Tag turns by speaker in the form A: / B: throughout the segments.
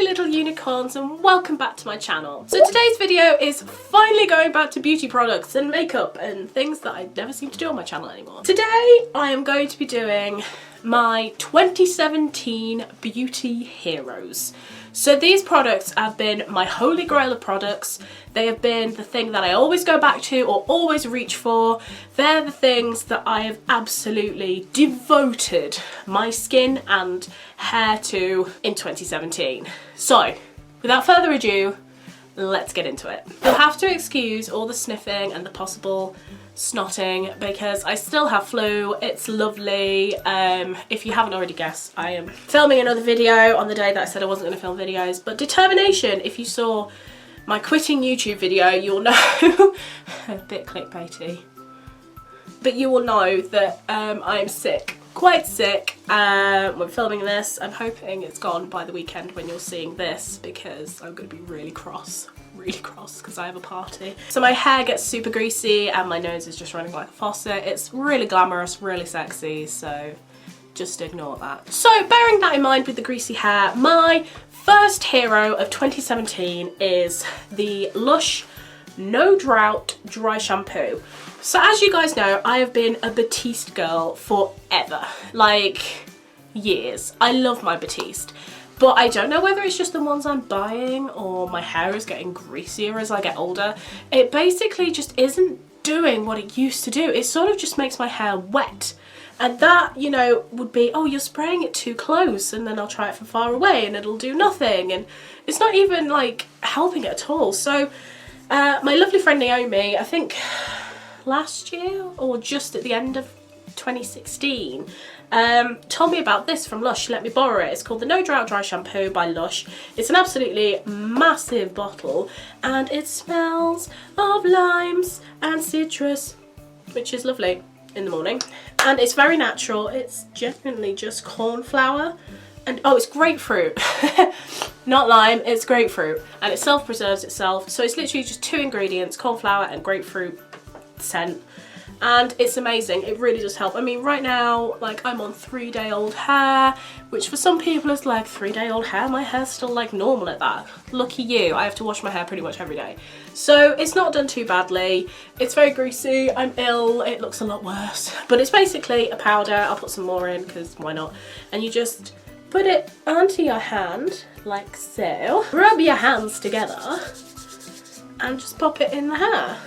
A: little unicorns, and welcome back to my channel. So today's video is finally going back to beauty products and makeup and things that I never seem to do on my channel anymore. Today I am going to be doing my 2017 beauty heroes. So these products have been my holy grail of products. They have been the thing that I always go back to or always reach for. They're the things that I have absolutely devoted my skin and hair to in 2017. So without further ado, let's get into it. You'll have to excuse all the sniffing and the possible snotting because I still have flu. It's lovely. If you haven't already guessed, I am filming another video on the day that I said I wasn't going to film videos, but determination. If you saw my quitting YouTube video, you'll know a bit clickbaity, but you will know that I'm sick, quite sick. When filming this, I'm hoping it's gone by the weekend when you're seeing this, because I'm going to be really cross because I have a party. So my hair gets super greasy and my nose is just running like a faucet. It's really glamorous, really sexy, so just ignore that. So bearing that in mind with the greasy hair, my first hero of 2017 is the Lush No Drought Dry Shampoo. So as you guys know, I have been a Batiste girl forever, like years. I love my Batiste. But I don't know whether it's just the ones I'm buying or my hair is getting greasier as I get older. It basically just isn't doing what it used to do. It sort of just makes my hair wet. And that, you know, would be, oh, you're spraying it too close, and then I'll try it from far away and it'll do nothing. And it's not even like helping it at all. So my lovely friend Naomi, I think last year or just at the end of 2016, told me about this from Lush. She let me borrow it. It's called the No Drought Dry Shampoo by Lush. It's an absolutely massive bottle and it smells of limes and citrus, which is lovely in the morning. And it's very natural. It's genuinely just corn flour and, oh, it's grapefruit. Not lime, it's grapefruit. And it self-preserves itself. So it's literally just 2 ingredients, corn flour and grapefruit scent. And it's amazing. It really does help. I mean, right now, like, I'm on 3-day-old hair, which for some people is like 3-day-old hair. My hair's still like normal at that. Lucky you. I have to wash my hair pretty much every day. So it's not done too badly. It's very greasy. I'm ill. It looks a lot worse. But it's basically a powder. I'll put some more in because why not? And you just put it onto your hand like so. Rub your hands together and just pop it in the hair.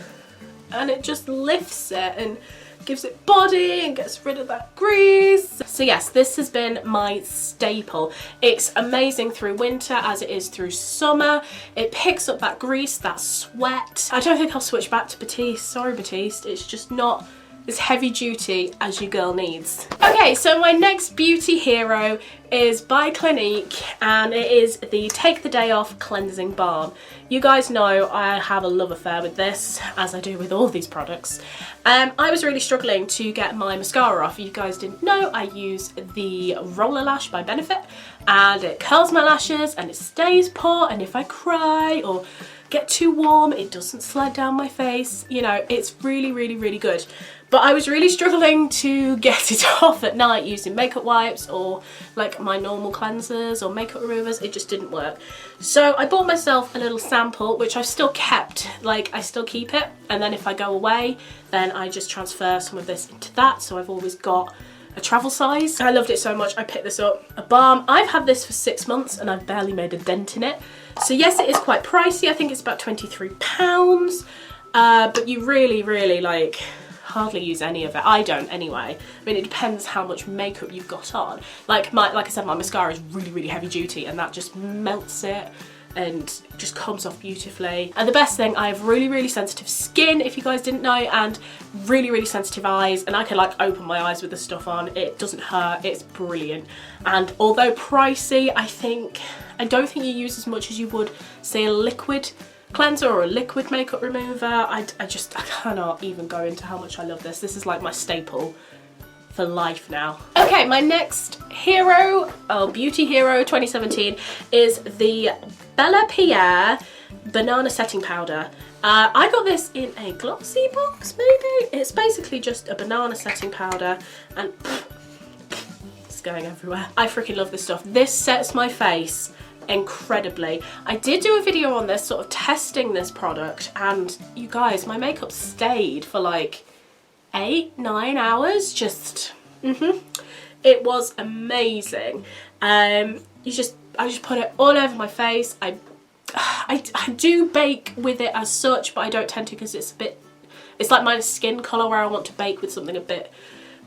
A: And it just lifts it and gives it body and gets rid of that grease. So yes, this has been my staple. It's amazing through winter as it is through summer. It picks up that grease, that sweat. I don't think I'll switch back to Batiste. Sorry Batiste, it's just not as heavy duty as your girl needs. Okay, so my next beauty hero is by Clinique, and it is the Take the Day Off Cleansing Balm. You guys know I have a love affair with this, as I do with all these products. I was really struggling to get my mascara off. If you guys didn't know, I use the Roller Lash by Benefit, and it curls my lashes and it stays put, and if I cry or get too warm, it doesn't slide down my face. You know, it's really, really, really good. But I was really struggling to get it off at night using makeup wipes or like my normal cleansers or makeup removers. It just didn't work. So I bought myself a little sample, which I've still kept. Like, I still keep it. And then if I go away, then I just transfer some of this into that. So I've always got a travel size. I loved it so much, I picked this up. A balm. I've had this for 6 months and I've barely made a dent in it. So yes, it is quite pricey. I think it's about £23. But you really, really like hardly use any of it. I don't anyway. I mean, it depends how much makeup you've got on. Like I said, my mascara is really, really heavy duty and that just melts it and just comes off beautifully. And the best thing, I have really, really sensitive skin, if you guys didn't know, and really, really sensitive eyes, and I can like open my eyes with this stuff on. It doesn't hurt. It's brilliant. And although pricey, I don't think you use as much as you would, say, a liquid cleanser or a liquid makeup remover. I cannot even go into how much I love this. This is like my staple for life now. Okay, my next hero, beauty hero 2017 is the Bella Pierre Banana Setting Powder. I got this in a glossy box, maybe? It's basically just a banana setting powder and it's going everywhere. I freaking love this stuff. This sets my face incredibly. I did do a video on this, sort of testing this product, and you guys, my makeup stayed for like 8-9 hours. Just it was amazing. I just put it all over my face. I do bake with it as such, but I don't tend to, because it's like my skin colour where I want to bake with something a bit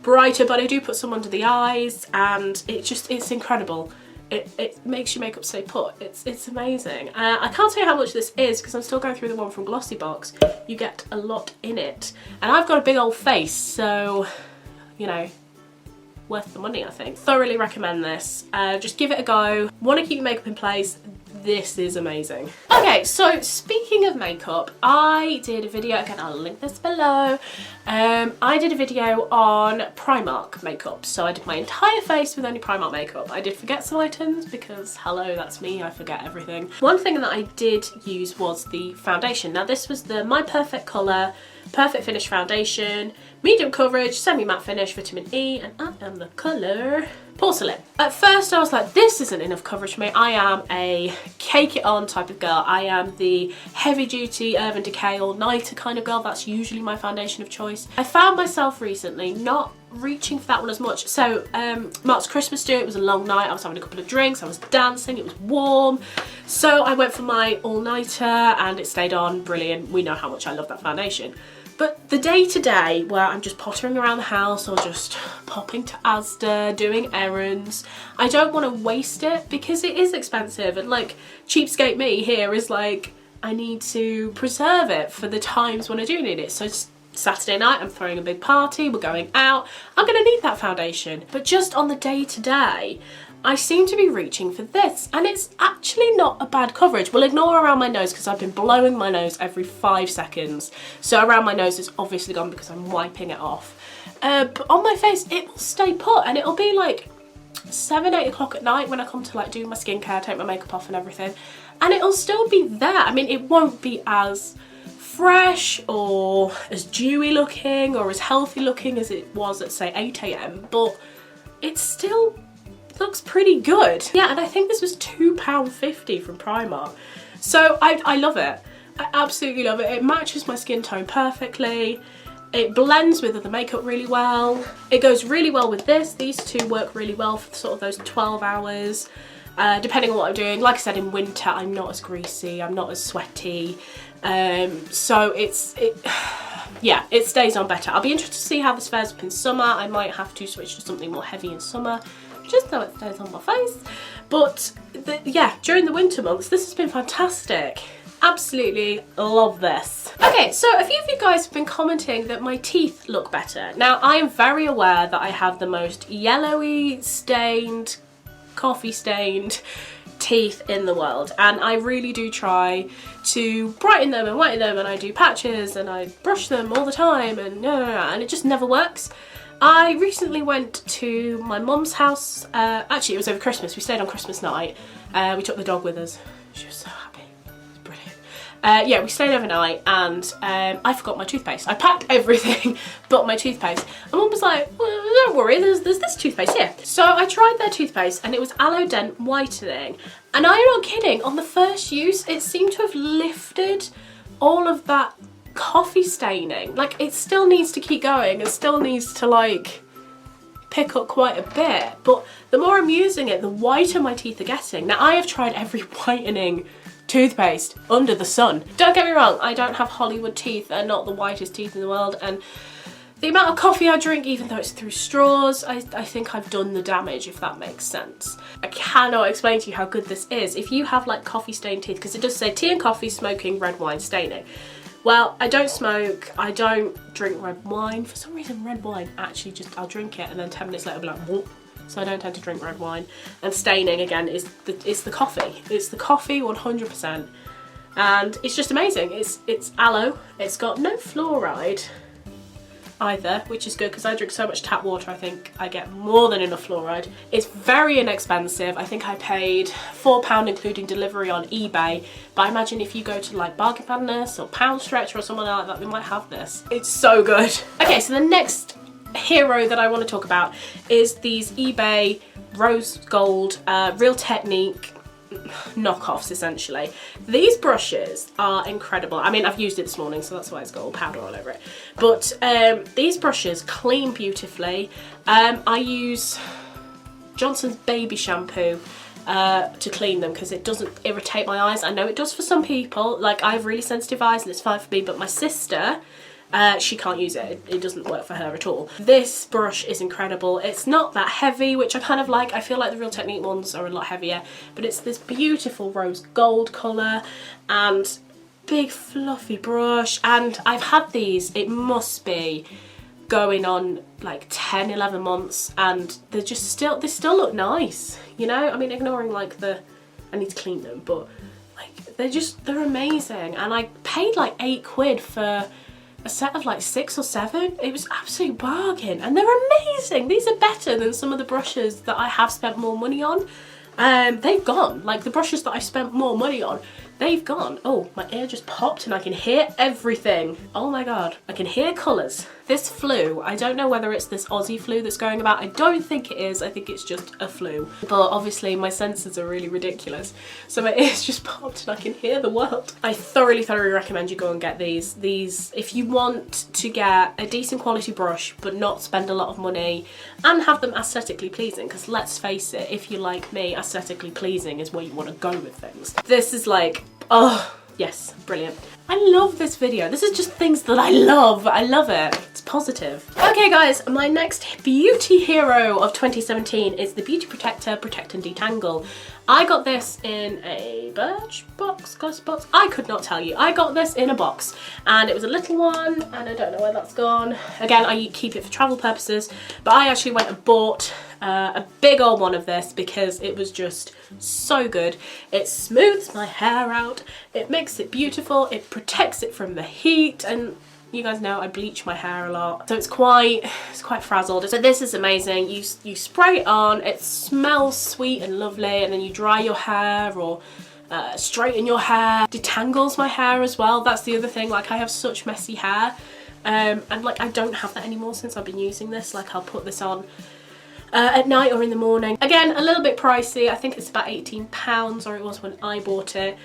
A: brighter, but I do put some under the eyes, and it's incredible. It makes your makeup stay put. It's amazing. I can't say how much this is because I'm still going through the one from Glossybox. You get a lot in it, and I've got a big old face, so you know, worth the money, I think. Thoroughly recommend this. Just give it a go. Want to keep your makeup in place? This is amazing. Okay, so speaking of makeup, I did a video, again I'll link this below, I did a video on Primark makeup. So I did my entire face with only Primark makeup. I did forget some items because, hello, that's me, I forget everything. One thing that I did use was the foundation. Now this was the My Perfect Colour Perfect Finish Foundation, medium coverage, semi-matte finish, vitamin E, and I am the colour Porcelain. At first I was like, this isn't enough coverage for me. I am a cake it on type of girl. I am the heavy duty Urban Decay all-nighter kind of girl. That's usually my foundation of choice. I found myself recently not reaching for that one as much. So Mark's Christmas do, it was a long night, I was having a couple of drinks, I was dancing, it was warm. So I went for my all-nighter and it stayed on, brilliant. We know how much I love that foundation. But the day-to-day where I'm just pottering around the house or just popping to Asda, doing errands, I don't want to waste it because it is expensive, and like cheapskate me here is like, I need to preserve it for the times when I do need it. So Saturday night I'm throwing a big party, we're going out, I'm going to need that foundation. But just on the day-to-day, I seem to be reaching for this, and it's actually not a bad coverage. We'll ignore around my nose because I've been blowing my nose every 5 seconds. So around my nose is obviously gone because I'm wiping it off. But on my face, it will stay put, and it'll be like 7-8 o'clock at night when I come to like do my skincare, take my makeup off and everything, and it'll still be there. I mean, it won't be as fresh or as dewy looking or as healthy looking as it was at say 8 AM, but it's still looks pretty good. Yeah, and I think this was £2.50 from Primark. So I love it. I absolutely love it. It matches my skin tone perfectly. It blends with other makeup really well. It goes really well with this. These two work really well for sort of those 12 hours. Depending on what I'm doing. Like I said, in winter I'm not as greasy, I'm not as sweaty. So yeah, it stays on better. I'll be interested to see how this fares up in summer. I might have to switch to something more heavy in summer, just so it stays on my face. But yeah, during the winter months, this has been fantastic. Absolutely love this. Okay, so a few of you guys have been commenting that my teeth look better. Now, I am very aware that I have the most yellowy stained, coffee stained teeth in the world, and I really do try to brighten them and whiten them, and I do patches and I brush them all the time, and it just never works. I recently went to my mum's house, actually it was over Christmas, we stayed on Christmas night, we took the dog with us, she was so happy, it was brilliant. Yeah, we stayed overnight, and I forgot my toothpaste. I packed everything but my toothpaste, and Mum was like, well, don't worry, there's this toothpaste here. So I tried their toothpaste, and it was Aloe Dent Whitening, and I'm not kidding, on the first use it seemed to have lifted all of that coffee staining. Like, it still needs to keep going, it still needs to like pick up quite a bit, but the more I'm using it, the whiter my teeth are getting. Now, I have tried every whitening toothpaste under the sun. Don't get me wrong, I don't have Hollywood teeth, they're not the whitest teeth in the world, and the amount of coffee I drink, even though it's through straws, I think I've done the damage, if that makes sense. I cannot explain to you how good this is. If you have like coffee stained teeth, because it does say tea and coffee, smoking, red wine, staining. Well, I don't smoke, I don't drink red wine. For some reason, red wine, actually just, I'll drink it and then 10 minutes later I'll be like, whoop. So I don't tend to drink red wine. And staining, again, is the coffee. It's the coffee 100%. And it's just amazing. It's aloe, it's got no fluoride either, which is good because I drink so much tap water, I think I get more than enough fluoride. It's very inexpensive. I think I paid £4 including delivery on eBay, but I imagine if you go to like Bargain Madness or Pound Stretch or someone like that, they might have this. It's so good. Okay, so the next hero that I want to talk about is these eBay Rose Gold Real Technique knockoffs essentially. These brushes are incredible. I mean, I've used it this morning, so that's why it's got all powder all over it. But these brushes clean beautifully. I use Johnson's baby shampoo to clean them because it doesn't irritate my eyes. I know it does for some people. Like, I have really sensitive eyes and it's fine for me, but my sister, she can't use it. It doesn't work for her at all. This brush is incredible. It's not that heavy, which I kind of like. I feel like the Real Technique ones are a lot heavier, but it's this beautiful rose gold colour and big fluffy brush. And I've had these, it must be going on like 10, 11 months, and they're just still, they still look nice, you know? I mean, ignoring like I need to clean them, but like they're amazing. And I paid like £8 for a set of like 6 or 7. It was absolute bargain, and they're amazing. These are better than some of the brushes that I have spent more money on. They've gone. Like, the brushes that I spent more money on, they've gone. Oh, my ear just popped and I can hear everything. Oh my god, I can hear colours. This flu, I don't know whether it's this Aussie flu that's going about. I don't think it is. I think it's just a flu. But obviously my senses are really ridiculous. So my ears just popped and I can hear the world. I thoroughly recommend you go and get these. These, if you want to get a decent quality brush but not spend a lot of money and have them aesthetically pleasing, because let's face it, if you're like me, aesthetically pleasing is where you want to go with things. This is like, oh yes, brilliant. I love this video. This is just things that I love. I love it. It's positive. Okay guys, my next beauty hero of 2017 is the Beauty Protector Protect and Detangle. I got this in a Birch box, glass box. I could not tell you. I got this in a box and it was a little one and I don't know where that's gone. Again, I keep it for travel purposes, but I actually went and bought a big old one of this because it was just so good. It smooths my hair out, it makes it beautiful, it protects it from the heat, and you guys know I bleach my hair a lot, so it's quite frazzled. So this is amazing. You spray it on, it smells sweet and lovely, and then you dry your hair or straighten your hair. Detangles my hair as well. That's the other thing. Like, I have such messy hair, and like I don't have that anymore since I've been using this. Like, I'll put this on at night or in the morning. Again, a little bit pricey. I think it's about £18, or it was when I bought it.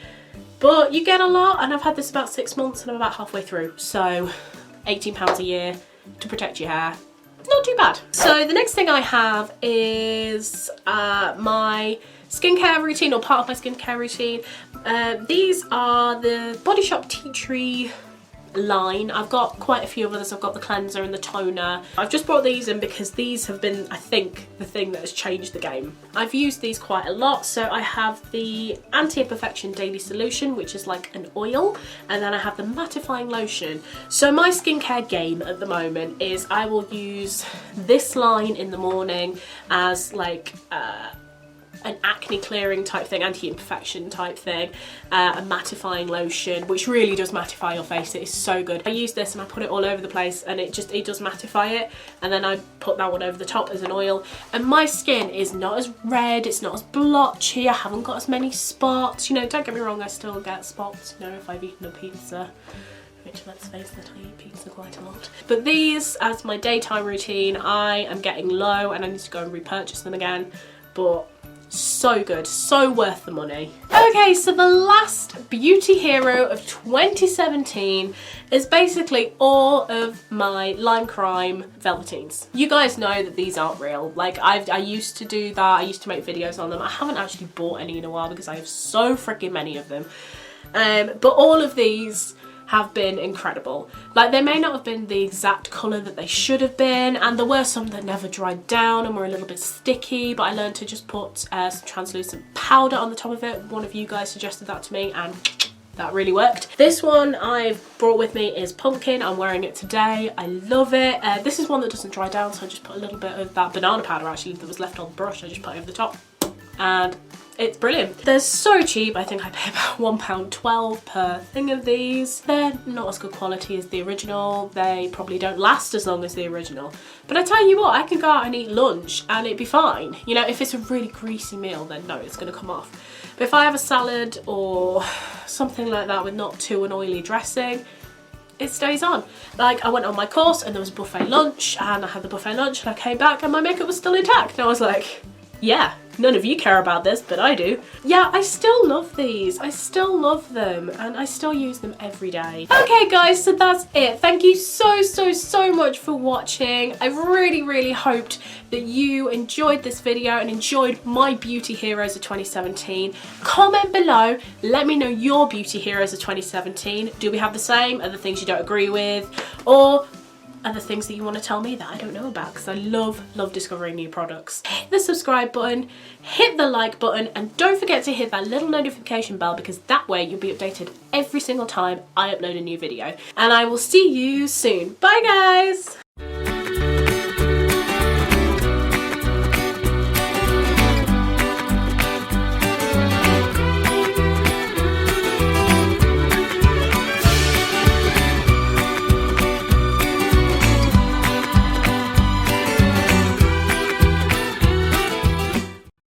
A: But you get a lot, and I've had this about 6 months and I'm about halfway through. So £18 a year to protect your hair, not too bad. So the next thing I have is my skincare routine, or part of my skincare routine. These are the Body Shop Tea Tree line. I've got quite a few of others. I've got the cleanser and the toner. I've just brought these in because these have been, I think, the thing that has changed the game. I've used these quite a lot. So I have the Anti-Imperfection Daily Solution, which is like an oil, and then I have the mattifying lotion. So my skincare game at the moment is I will use this line in the morning as like an acne clearing type thing, anti-imperfection type thing, a mattifying lotion, which really does mattify your face. It is so good. I use this and I put it all over the place, and it does mattify it, and then I put that one over the top as an oil, and my skin is not as red, it's not as blotchy, I haven't got as many spots. You know, don't get me wrong, I still get spots, you know, if I've eaten a pizza, which, let's face it, I eat pizza quite a lot. But these, as my daytime routine, I am getting low and I need to go and repurchase them again, but so good, so worth the money. Okay, so the last beauty hero of 2017 is basically all of my Lime Crime Velveteens. You guys know that these aren't real. Like, I used to do that, I used to make videos on them. I haven't actually bought any in a while because I have so freaking many of them. But all of these have been incredible. Like, they may not have been the exact colour that they should have been, and there were some that never dried down and were a little bit sticky, but I learned to just put some translucent powder on the top of it. One of you guys suggested that to me and that really worked. This one I've brought with me is Pumpkin. I'm wearing it today. I love it. This is one that doesn't dry down, so I just put a little bit of that banana powder actually that was left on the brush. I just put it over the top and it's brilliant. They're so cheap. I think I pay about £1.12 per thing of these. They're not as good quality as the original. They probably don't last as long as the original. But I tell you what, I can go out and eat lunch and it'd be fine. You know, if it's a really greasy meal, then no, it's gonna come off. But if I have a salad or something like that with not too an oily dressing, it stays on. Like, I went on my course and there was a buffet lunch, and I had the buffet lunch and I came back and my makeup was still intact. And I was like, yeah, None of you care about this, but I do. Yeah, I still love these. I still love them and I still use them every day. Okay guys, so that's it. Thank you so much for watching. I really hoped that you enjoyed this video and enjoyed my beauty heroes of 2017. Comment below, let me know your beauty heroes of 2017. Do we have the same? Are there things you don't agree with? Or are there things that you want to tell me that I don't know about? Because I love discovering new products. Hit the subscribe button, hit the like button, and don't forget to hit that little notification bell, because that way you'll be updated every single time I upload a new video. And I will see you soon. Bye guys!